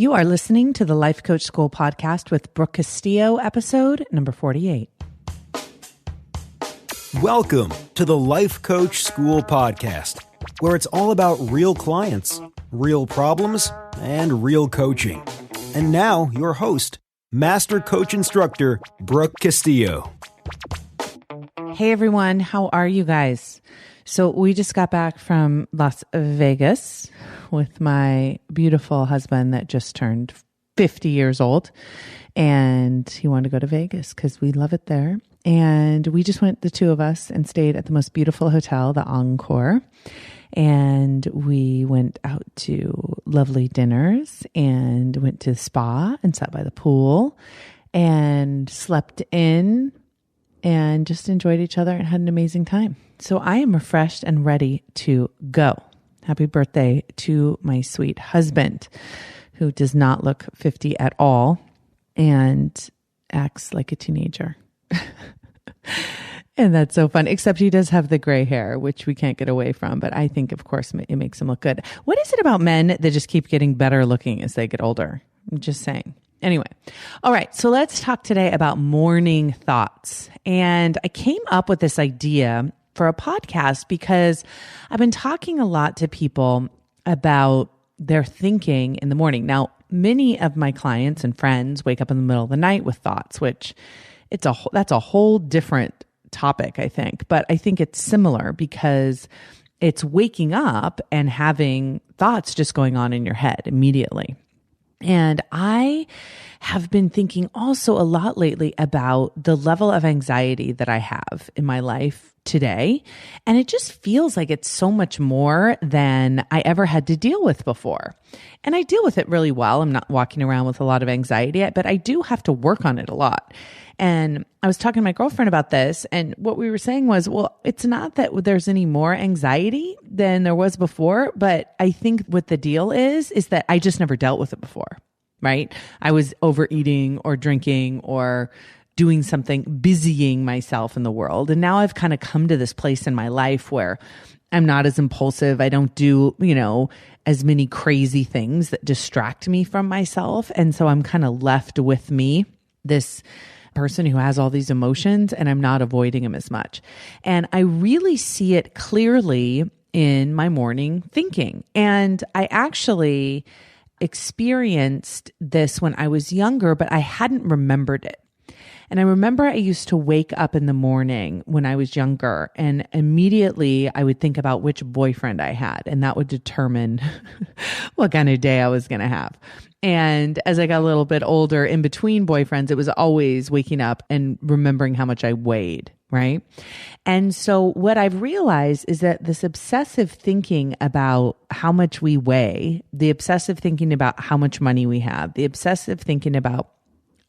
You are listening to the Life Coach School podcast with Brooke Castillo, episode number 48. Welcome to the Life Coach School podcast, where it's all about real clients, real problems, and real coaching. And now, your host, Master Coach Instructor, Brooke Castillo. Hey everyone, how are you guys? So we just got back from Las Vegas with my beautiful husband that just turned 50 years old. And he wanted to go to Vegas because we love it there. And we just went, the two of us, and stayed at the most beautiful hotel, the Encore. And we went out to lovely dinners and went to the spa and sat by the pool and slept in and just enjoyed each other and had an amazing time. So I am refreshed and ready to go. Happy birthday to my sweet husband, who does not look 50 at all and acts like a teenager. And that's so fun, except he does have the gray hair, which we can't get away from. But I think, of course, it makes him look good. What is it about men that just keep getting better looking as they get older? I'm just saying. Anyway, all right, so let's talk today about mourning thoughts. And I came up with this idea for a podcast because I've been talking a lot to people about their thinking in the morning. Now, many of my clients and friends wake up in the middle of the night with thoughts, which that's a whole different topic, I think. But I think it's similar because it's waking up and having thoughts just going on in your head immediately. And I have been thinking also a lot lately about the level of anxiety that I have in my life today. And it just feels like it's so much more than I ever had to deal with before. And I deal with it really well. I'm not walking around with a lot of anxiety, but I do have to work on it a lot. And I was talking to my girlfriend about this, and what we were saying was, well, it's not that there's any more anxiety than there was before, but I think what the deal is that I just never dealt with it before, right? I was overeating or drinking or doing something, busying myself in the world. And now I've kind of come to this place in my life where I'm not as impulsive. I don't do, as many crazy things that distract me from myself. And so I'm kind of left with me, this person who has all these emotions, and I'm not avoiding them as much. And I really see it clearly in my morning thinking. And I actually experienced this when I was younger, but I hadn't remembered it. And I remember I used to wake up in the morning when I was younger, and immediately I would think about which boyfriend I had, and that would determine what kind of day I was going to have. And as I got a little bit older, in between boyfriends, it was always waking up and remembering how much I weighed, right? And so what I've realized is that this obsessive thinking about how much we weigh, the obsessive thinking about how much money we have, the obsessive thinking about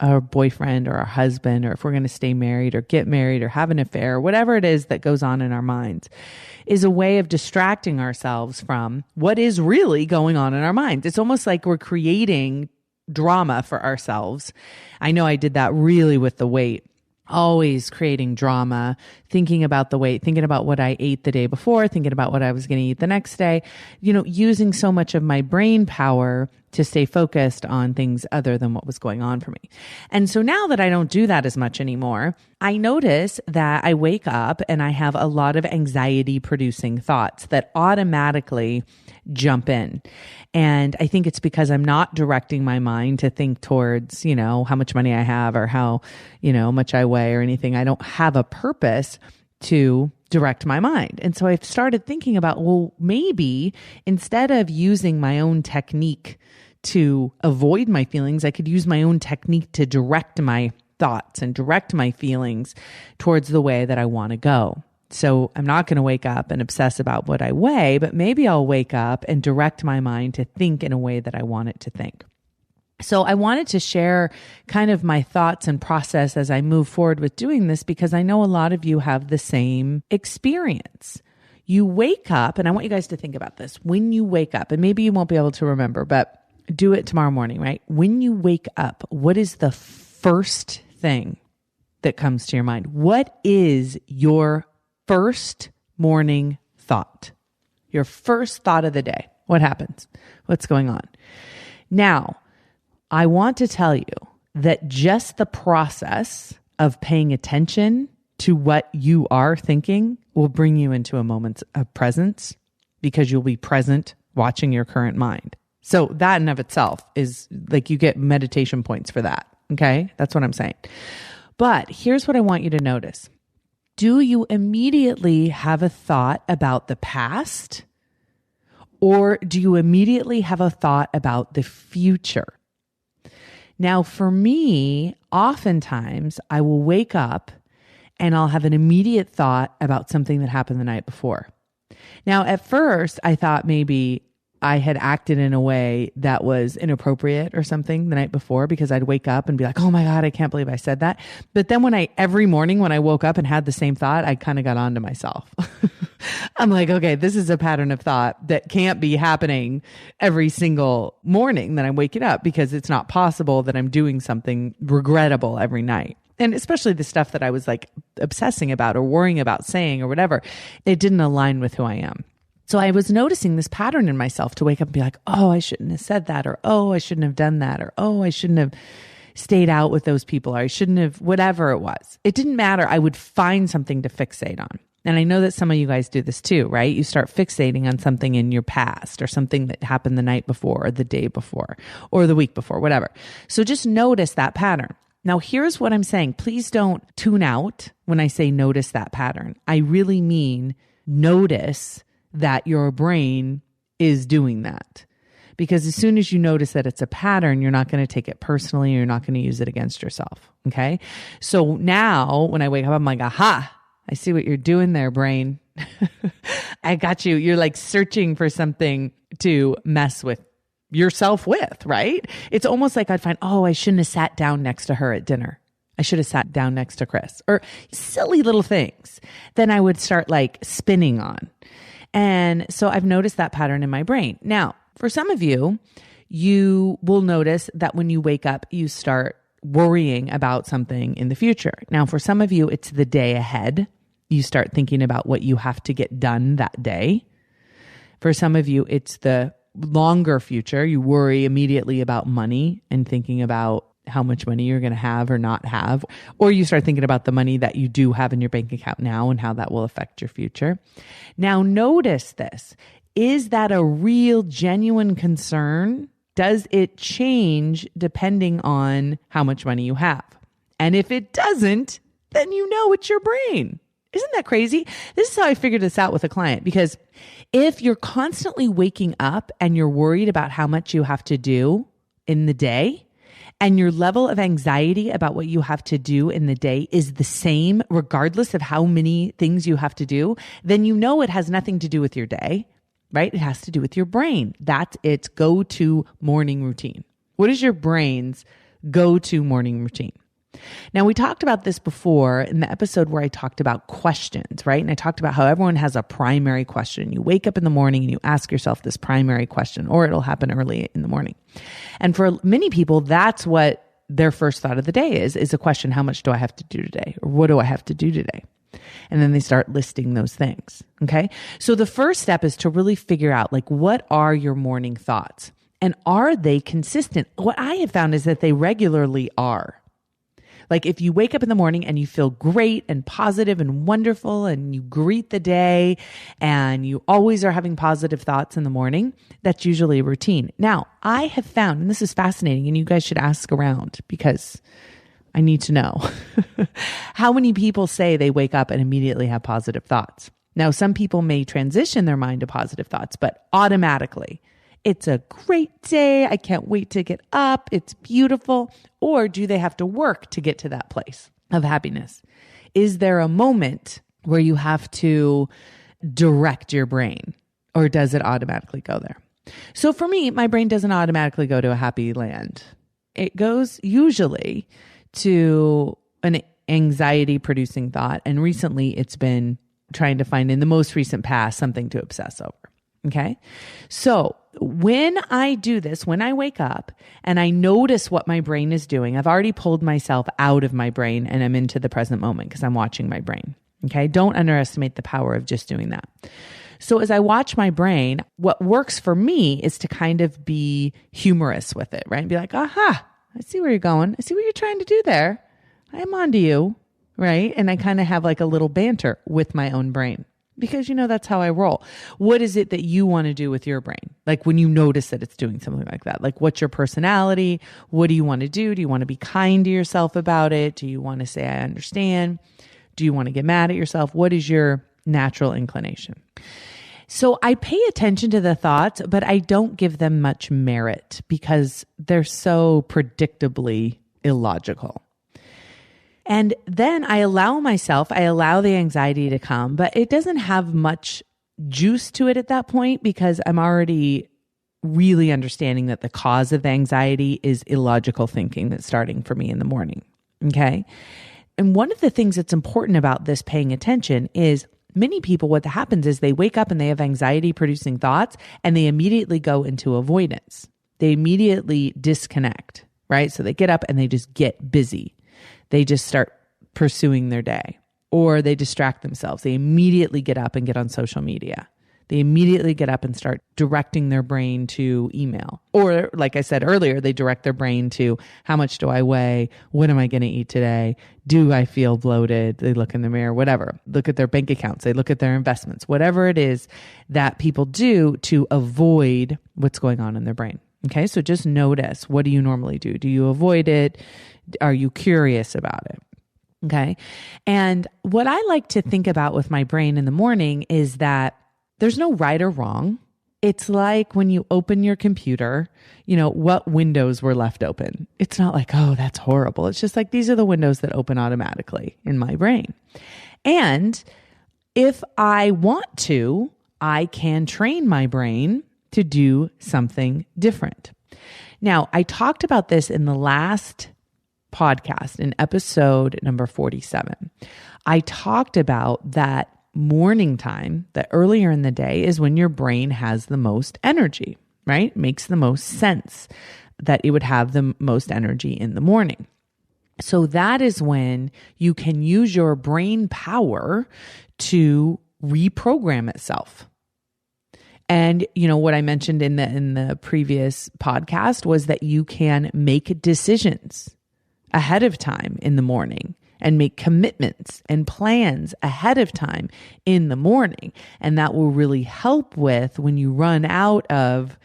our boyfriend or our husband, or if we're going to stay married or get married or have an affair, whatever it is that goes on in our minds, is a way of distracting ourselves from what is really going on in our minds. It's almost like we're creating drama for ourselves. I know I did that really with the weight. Always creating drama, thinking about the weight, thinking about what I ate the day before, thinking about what I was going to eat the next day, using so much of my brain power to stay focused on things other than what was going on for me. And so now that I don't do that as much anymore, I notice that I wake up and I have a lot of anxiety producing thoughts that automatically jump in. And I think it's because I'm not directing my mind to think towards, how much money I have or how, much I weigh or anything. I don't have a purpose to direct my mind. And so I've started thinking about, well, maybe instead of using my own technique to avoid my feelings, I could use my own technique to direct my thoughts and direct my feelings towards the way that I want to go. So I'm not going to wake up and obsess about what I weigh, but maybe I'll wake up and direct my mind to think in a way that I want it to think. So I wanted to share kind of my thoughts and process as I move forward with doing this, because I know a lot of you have the same experience. You wake up, and I want you guys to think about this. When you wake up, and maybe you won't be able to remember, but do it tomorrow morning, right? When you wake up, what is the first thing that comes to your mind? What is your first morning thought? Your first thought of the day. What happens? What's going on? Now, I want to tell you that just the process of paying attention to what you are thinking will bring you into a moment of presence, because you'll be present watching your current mind. So that in of itself is like, you get meditation points for that. Okay. That's what I'm saying. But here's what I want you to notice. Do you immediately have a thought about the past, or do you immediately have a thought about the future? Now, for me, oftentimes I will wake up and I'll have an immediate thought about something that happened the night before. Now, at first, I thought maybe I had acted in a way that was inappropriate or something the night before, because I'd wake up and be like, oh my God, I can't believe I said that. But then every morning when I woke up and had the same thought, I kind of got on to myself. I'm like, okay, this is a pattern of thought that can't be happening every single morning that I'm waking up, because it's not possible that I'm doing something regrettable every night. And especially the stuff that I was like obsessing about or worrying about saying or whatever, it didn't align with who I am. So I was noticing this pattern in myself to wake up and be like, oh, I shouldn't have said that, or oh, I shouldn't have done that, or oh, I shouldn't have stayed out with those people, or I shouldn't have, whatever it was. It didn't matter. I would find something to fixate on. And I know that some of you guys do this too, right? You start fixating on something in your past, or something that happened the night before, or the day before, or the week before, whatever. So just notice that pattern. Now, here's what I'm saying. Please don't tune out when I say notice that pattern. I really mean notice that your brain is doing that. Because as soon as you notice that it's a pattern, you're not going to take it personally, or you're not going to use it against yourself. Okay? So now when I wake up, I'm like, aha, I see what you're doing there, brain. I got you. You're like searching for something to mess with yourself with, right? It's almost like I'd find, oh, I shouldn't have sat down next to her at dinner. I should have sat down next to Chris, or silly little things. Then I would start like spinning on. And so I've noticed that pattern in my brain. Now, for some of you, you will notice that when you wake up, you start worrying about something in the future. Now, for some of you, it's the day ahead. You start thinking about what you have to get done that day. For some of you, it's the longer future. You worry immediately about money and thinking about how much money you're going to have or not have. Or you start thinking about the money that you do have in your bank account now and how that will affect your future. Now, notice this. Is that a real, genuine concern? Does it change depending on how much money you have? And if it doesn't, then you know it's your brain. Isn't that crazy? This is how I figured this out with a client, because if you're constantly waking up and you're worried about how much you have to do in the day, and your level of anxiety about what you have to do in the day is the same, regardless of how many things you have to do, then you know it has nothing to do with your day, right? It has to do with your brain. That's its go-to morning routine. What is your brain's go-to morning routine? Now, we talked about this before in the episode where I talked about questions, right? And I talked about how everyone has a primary question. You wake up in the morning and you ask yourself this primary question, or it'll happen early in the morning. And for many people, that's what their first thought of the day is a question: how much do I have to do today? Or what do I have to do today? And then they start listing those things. Okay. So the first step is to really figure out, like, what are your morning thoughts? And are they consistent? What I have found is that they regularly are. Like, if you wake up in the morning and you feel great and positive and wonderful, and you greet the day and you always are having positive thoughts in the morning, that's usually a routine. Now, I have found, and this is fascinating, and you guys should ask around because I need to know, how many people say they wake up and immediately have positive thoughts? Now, some people may transition their mind to positive thoughts, but automatically, it's a great day. I can't wait to get up. It's beautiful. Or do they have to work to get to that place of happiness? Is there a moment where you have to direct your brain, or does it automatically go there? So for me, my brain doesn't automatically go to a happy land. It goes usually to an anxiety producing thought. And recently it's been trying to find, in the most recent past, something to obsess over. Okay. So when I do this, when I wake up and I notice what my brain is doing, I've already pulled myself out of my brain and I'm into the present moment because I'm watching my brain. Okay. Don't underestimate the power of just doing that. So as I watch my brain, what works for me is to kind of be humorous with it, right? And be like, aha, I see where you're going. I see what you're trying to do there. I am onto you, right? And I kind of have like a little banter with my own brain because, that's how I roll. What is it that you want to do with your brain? Like when you notice that it's doing something like that, like what's your personality? What do you want to do? Do you want to be kind to yourself about it? Do you want to say, I understand? Do you want to get mad at yourself? What is your natural inclination? So I pay attention to the thoughts, but I don't give them much merit because they're so predictably illogical. And then I allow the anxiety to come, but it doesn't have much juice to it at that point because I'm already really understanding that the cause of the anxiety is illogical thinking that's starting for me in the morning. Okay. And one of the things that's important about this paying attention is many people, what happens is they wake up and they have anxiety producing thoughts and they immediately go into avoidance. They immediately disconnect, right? So they get up and they just get busy. They just start pursuing their day or they distract themselves. They immediately get up and get on social media. They immediately get up and start directing their brain to email. Or like I said earlier, they direct their brain to how much do I weigh? What am I going to eat today? Do I feel bloated? They look in the mirror, whatever. Look at their bank accounts. They look at their investments, whatever it is that people do to avoid what's going on in their brain. Okay, so just notice, what do you normally do? Do you avoid it? Are you curious about it? Okay. And what I like to think about with my brain in the morning is that there's no right or wrong. It's like when you open your computer, what windows were left open. It's not like, oh, that's horrible. It's just like, these are the windows that open automatically in my brain. And if I want to, I can train my brain to do something different. Now, I talked about this in the last podcast in episode number 47. I talked about that morning time, that earlier in the day is when your brain has the most energy, right? Makes the most sense that it would have the most energy in the morning. So that is when you can use your brain power to reprogram itself. And what I mentioned in the previous podcast was that you can make decisions ahead of time in the morning and make commitments and plans ahead of time in the morning. And that will really help with when you run out of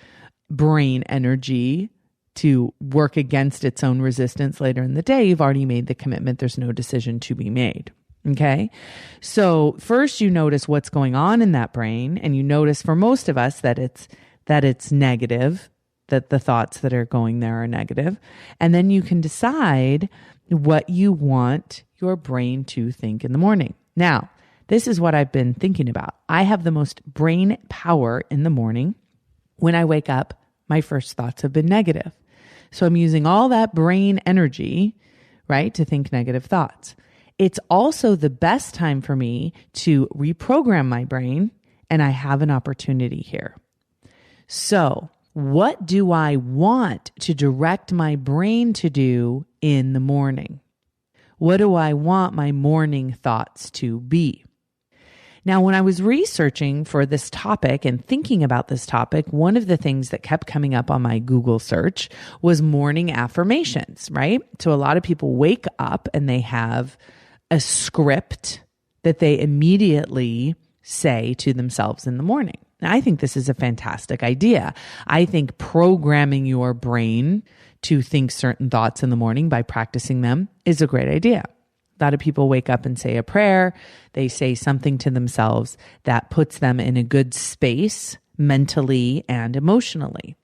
brain energy to work against its own resistance later in the day. You've already made the commitment. There's no decision to be made. Okay. So first you notice what's going on in that brain, and you notice for most of us that it's negative, that the thoughts that are going there are negative. And then you can decide what you want your brain to think in the morning. Now, this is what I've been thinking about. I have the most brain power in the morning. When I wake up, my first thoughts have been negative. So I'm using all that brain energy, right, to think negative thoughts. It's also the best time for me to reprogram my brain, and I have an opportunity here. So, what do I want to direct my brain to do in the morning? What do I want my morning thoughts to be? Now, when I was researching for this topic and thinking about this topic, one of the things that kept coming up on my Google search was morning affirmations, right? So a lot of people wake up and they have a script that they immediately say to themselves in the morning. Now, I think this is a fantastic idea. I think programming your brain to think certain thoughts in the morning by practicing them is a great idea. A lot of people wake up and say a prayer. They say something to themselves that puts them in a good space mentally and emotionally.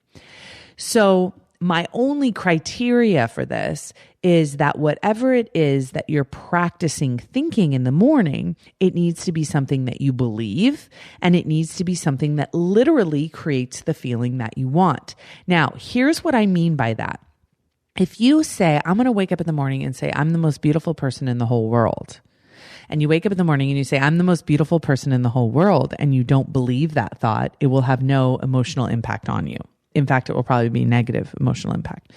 So my only criteria for this is that whatever it is that you're practicing thinking in the morning, it needs to be something that you believe, and it needs to be something that literally creates the feeling that you want. Now, here's what I mean by that. If you say, I'm going to wake up in the morning and say, I'm the most beautiful person in the whole world, and you wake up in the morning and you say, I'm the most beautiful person in the whole world, and you don't believe that thought, it will have no emotional impact on you. In fact, it will probably be negative emotional impact.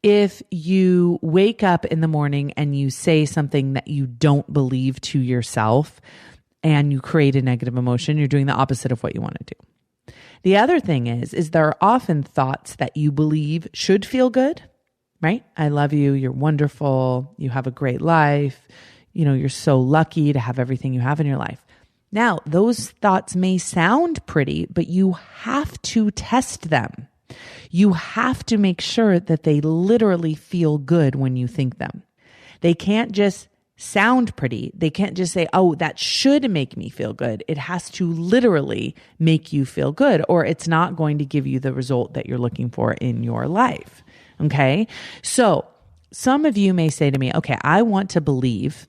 If you wake up in the morning and you say something that you don't believe to yourself, and you create a negative emotion, you're doing the opposite of what you want to do. The other thing is there are often thoughts that you believe should feel good, right? I love you. You're wonderful. You have a great life. You're so lucky to have everything you have in your life. Now, those thoughts may sound pretty, but you have to test them. You have to make sure that they literally feel good when you think them. They can't just sound pretty. They can't just say, oh, that should make me feel good. It has to literally make you feel good, or it's not going to give you the result that you're looking for in your life. Okay. So some of you may say to me, okay, I want to believe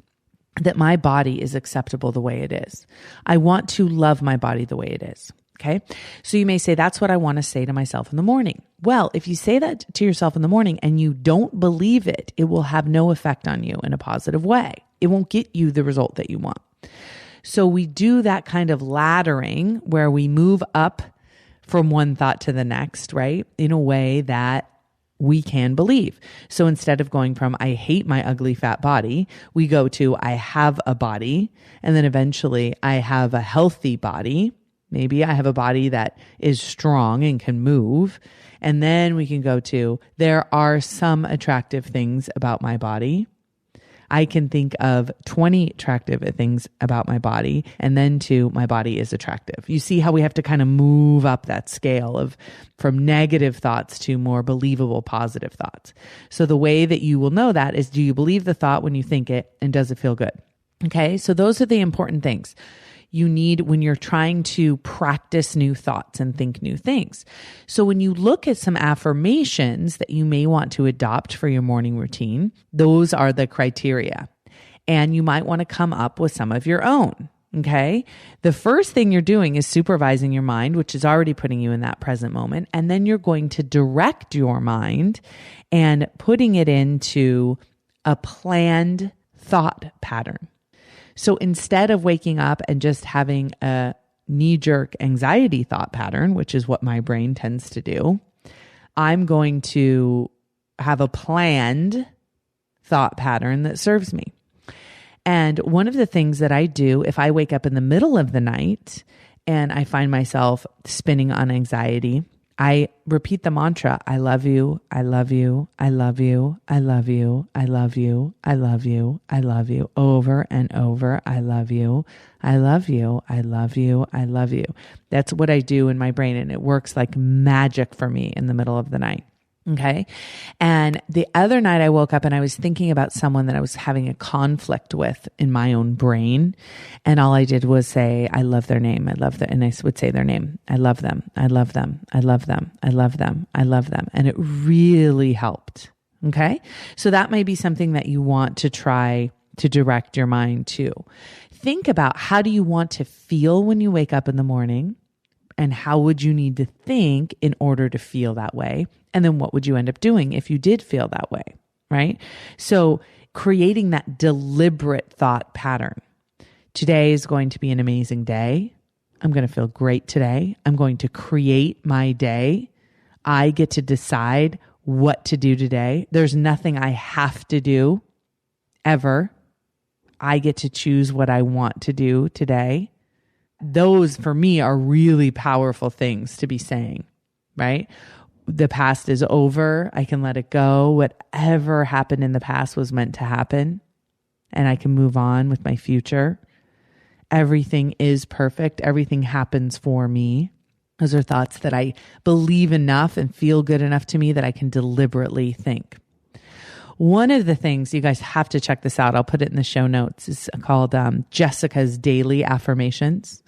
that my body is acceptable the way it is. I want to love my body the way it is. Okay. So you may say, that's what I want to say to myself in the morning. Well, if you say that to yourself in the morning and you don't believe it, it will have no effect on you in a positive way. It won't get you the result that you want. So we do that kind of laddering where we move up from one thought to the next, right? In a way that we can believe. So instead of going from, I hate my ugly fat body, we go to, I have a body. And then eventually I have a healthy body. Maybe I have a body that is strong and can move. And then we can go to, there are some attractive things about my body. I can think of 20 attractive things about my body, and then to, my body is attractive. You see how we have to kind of move up that scale of from negative thoughts to more believable positive thoughts. So the way that you will know that is, do you believe the thought when you think it, and does it feel good? Okay, so those are the important things you need when you're trying to practice new thoughts and think new things. So when you look at some affirmations that you may want to adopt for your morning routine, those are the criteria. And you might want to come up with some of your own. Okay. The first thing you're doing is supervising your mind, which is already putting you in that present moment. And then you're going to direct your mind and putting it into a planned thought pattern. So instead of waking up and just having a knee-jerk anxiety thought pattern, which is what my brain tends to do, I'm going to have a planned thought pattern that serves me. And one of the things that I do, if I wake up in the middle of the night and I find myself spinning on anxiety, I repeat the mantra, I love you, I love you, I love you, I love you, I love you, I love you, I love you, over and over, I love you, I love you, I love you, I love you. That's what I do in my brain, and it works like magic for me in the middle of the night. Okay. And the other night I woke up and I was thinking about someone that I was having a conflict with in my own brain. And all I did was say, I love their name. I love them. And I would say their name. I love them. I love them. I love them. I love them. I love them. And it really helped. Okay. So that might be something that you want to try to direct your mind to. Think about, how do you want to feel when you wake up in the morning? And how would you need to think in order to feel that way? And then what would you end up doing if you did feel that way, right? So creating that deliberate thought pattern. Today is going to be an amazing day. I'm going to feel great today. I'm going to create my day. I get to decide what to do today. There's nothing I have to do ever. I get to choose what I want to do today. Those for me are really powerful things to be saying, right? The past is over. I can let it go. Whatever happened in the past was meant to happen, and I can move on with my future. Everything is perfect. Everything happens for me. Those are thoughts that I believe enough and feel good enough to me that I can deliberately think. One of the things, you guys have to check this out, I'll put it in the show notes, is called Jessica's Daily Affirmations,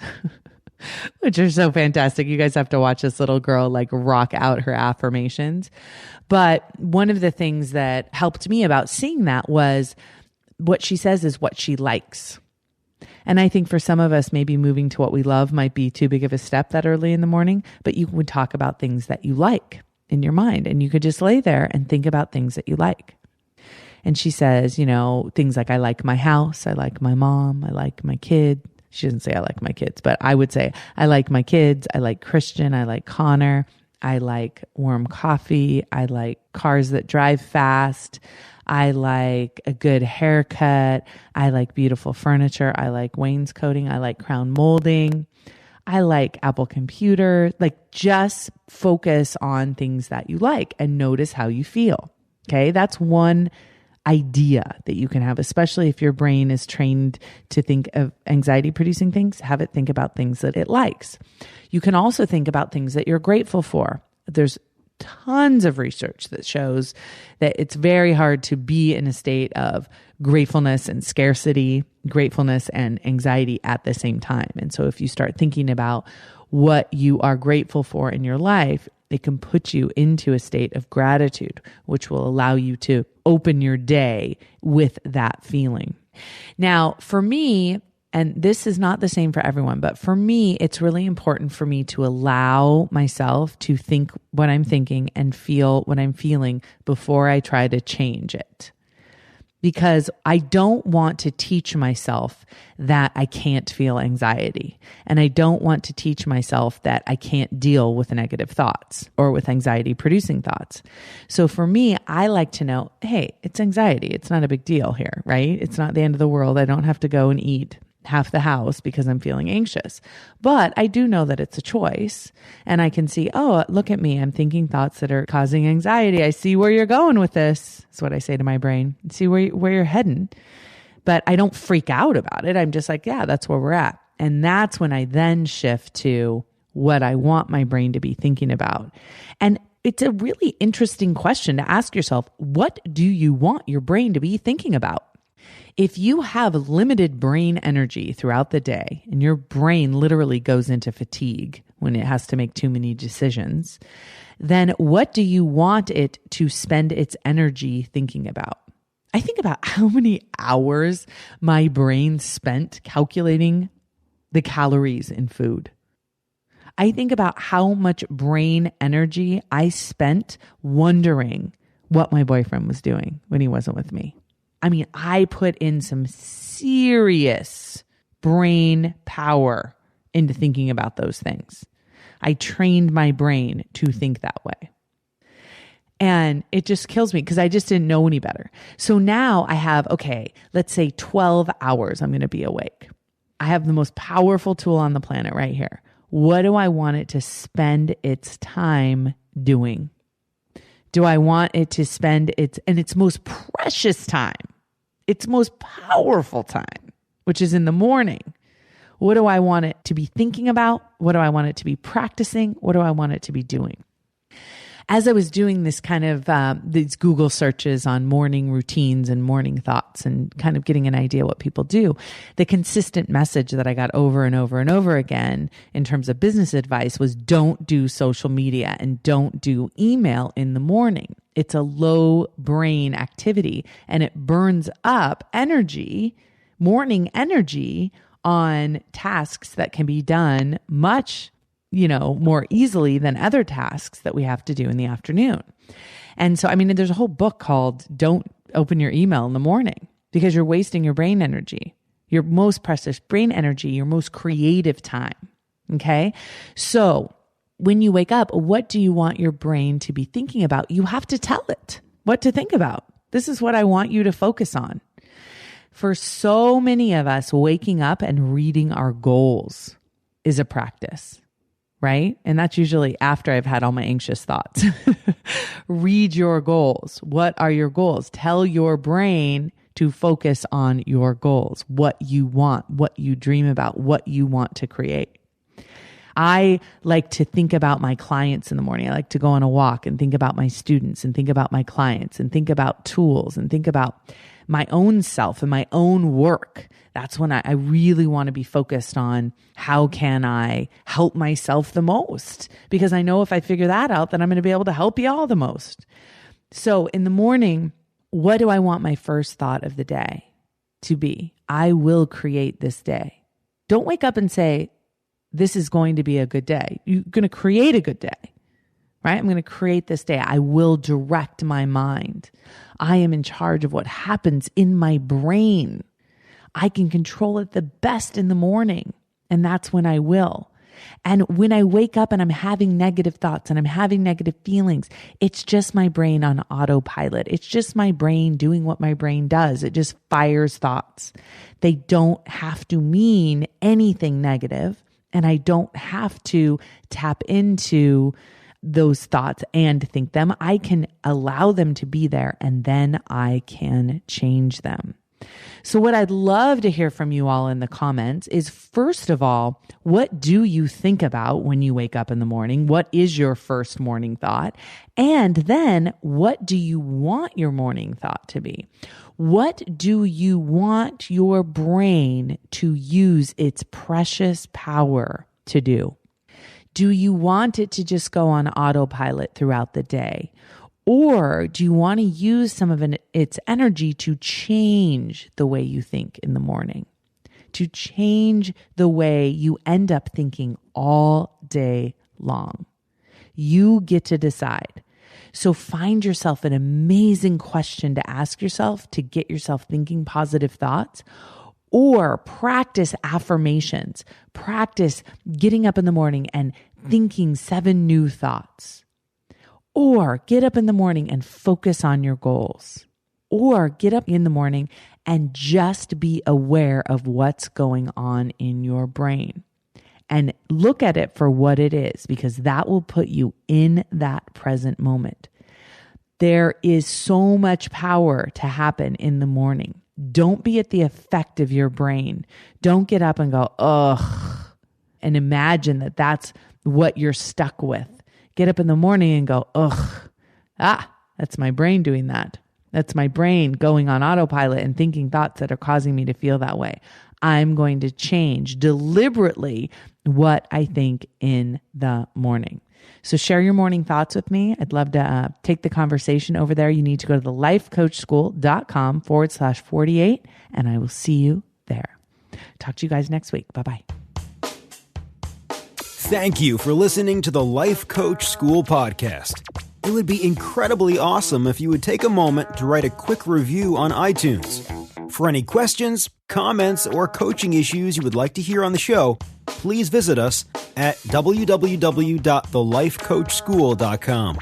which are so fantastic. You guys have to watch this little girl like rock out her affirmations. But one of the things that helped me about seeing that was what she says is what she likes. And I think for some of us, maybe moving to what we love might be too big of a step that early in the morning, but you would talk about things that you like in your mind, and you could just lay there and think about things that you like. And she says, things like, I like my house, I like my mom, I like my kid. She doesn't say I like my kids, but I would say I like my kids, I like Christian, I like Connor, I like warm coffee, I like cars that drive fast, I like a good haircut. I like beautiful furniture. I like wainscoting. I like crown molding. I like Apple Computer. Like, just focus on things that you like and notice how you feel. Okay. That's one idea that you can have, especially if your brain is trained to think of anxiety producing things. Have it think about things that it likes. You can also think about things that you're grateful for. There's tons of research that shows that it's very hard to be in a state of gratefulness and scarcity, gratefulness and anxiety at the same time. And so if you start thinking about what you are grateful for in your life, it can put you into a state of gratitude, which will allow you to open your day with that feeling. Now, for me, and this is not the same for everyone, but for me, it's really important for me to allow myself to think what I'm thinking and feel what I'm feeling before I try to change it. Because I don't want to teach myself that I can't feel anxiety. And I don't want to teach myself that I can't deal with negative thoughts or with anxiety producing thoughts. So for me, I like to know, hey, it's anxiety. It's not a big deal here, right? It's not the end of the world. I don't have to go and eat half the house because I'm feeling anxious. But I do know that it's a choice, and I can see, oh, look at me. I'm thinking thoughts that are causing anxiety. I see where you're going with this. That's what I say to my brain. See where you're heading. But I don't freak out about it. I'm just like, yeah, that's where we're at. And that's when I then shift to what I want my brain to be thinking about. And it's a really interesting question to ask yourself. What do you want your brain to be thinking about? If you have limited brain energy throughout the day and your brain literally goes into fatigue when it has to make too many decisions, then what do you want it to spend its energy thinking about? I think about how many hours my brain spent calculating the calories in food. I think about how much brain energy I spent wondering what my boyfriend was doing when he wasn't with me. I mean, I put in some serious brain power into thinking about those things. I trained my brain to think that way. And it just kills me because I just didn't know any better. So now I have, okay, let's say 12 hours I'm going to be awake. I have the most powerful tool on the planet right here. What do I want it to spend its time doing? Do I want it to spend its most precious time, its most powerful time, which is in the morning? What do I want it to be thinking about? What do I want it to be practicing? What do I want it to be doing? As I was doing this kind of these Google searches on morning routines and morning thoughts and kind of getting an idea what people do, the consistent message that I got over and over and over again in terms of business advice was don't do social media and don't do email in the morning. It's a low brain activity and it burns up energy, morning energy, on tasks that can be done much more easily than other tasks that we have to do in the afternoon. And so, there's a whole book called Don't Open Your Email in the Morning because you're wasting your brain energy, your most precious brain energy, your most creative time. Okay. So when you wake up, what do you want your brain to be thinking about? You have to tell it what to think about. This is what I want you to focus on. For so many of us, waking up and reading our goals is a practice. Right? And that's usually after I've had all my anxious thoughts. Read your goals. What are your goals? Tell your brain to focus on your goals, what you want, what you dream about, what you want to create. I like to think about my clients in the morning. I like to go on a walk and think about my students and think about my clients and think about tools and think about my own self and my own work. That's when I really want to be focused on how can I help myself the most? Because I know if I figure that out, then I'm going to be able to help you all the most. So in the morning, what do I want my first thought of the day to be? I will create this day. Don't wake up and say, this is going to be a good day. You're going to create a good day, right? I'm going to create this day. I will direct my mind. I am in charge of what happens in my brain. I can control it the best in the morning, and that's when I will. And when I wake up and I'm having negative thoughts and I'm having negative feelings, it's just my brain on autopilot. It's just my brain doing what my brain does. It just fires thoughts. They don't have to mean anything negative, and I don't have to tap into those thoughts and think them. I can allow them to be there, and then I can change them. So what I'd love to hear from you all in the comments is, first of all, what do you think about when you wake up in the morning? What is your first morning thought? And then what do you want your morning thought to be? What do you want your brain to use its precious power to do? Do you want it to just go on autopilot throughout the day? Or do you want to use some of its energy to change the way you think in the morning? To change the way you end up thinking all day long? You get to decide. So find yourself an amazing question to ask yourself to get yourself thinking positive thoughts, or practice affirmations. Practice getting up in the morning and thinking 7 new thoughts. Or get up in the morning and focus on your goals. Or get up in the morning and just be aware of what's going on in your brain. And look at it for what it is, because that will put you in that present moment. There is so much power to happen in the morning. Don't be at the effect of your brain. Don't get up and go, ugh, and imagine that that's what you're stuck with. Get up in the morning and go, ugh, that's my brain doing that. That's my brain going on autopilot and thinking thoughts that are causing me to feel that way. I'm going to change deliberately what I think in the morning. So share your morning thoughts with me. I'd love to take the conversation over there. You need to go to thelifecoachschool.com/48, and I will see you there. Talk to you guys next week. Bye-bye. Thank you for listening to the Life Coach School podcast. It would be incredibly awesome if you would take a moment to write a quick review on iTunes. For any questions, comments, or coaching issues you would like to hear on the show, please visit us at www.thelifecoachschool.com.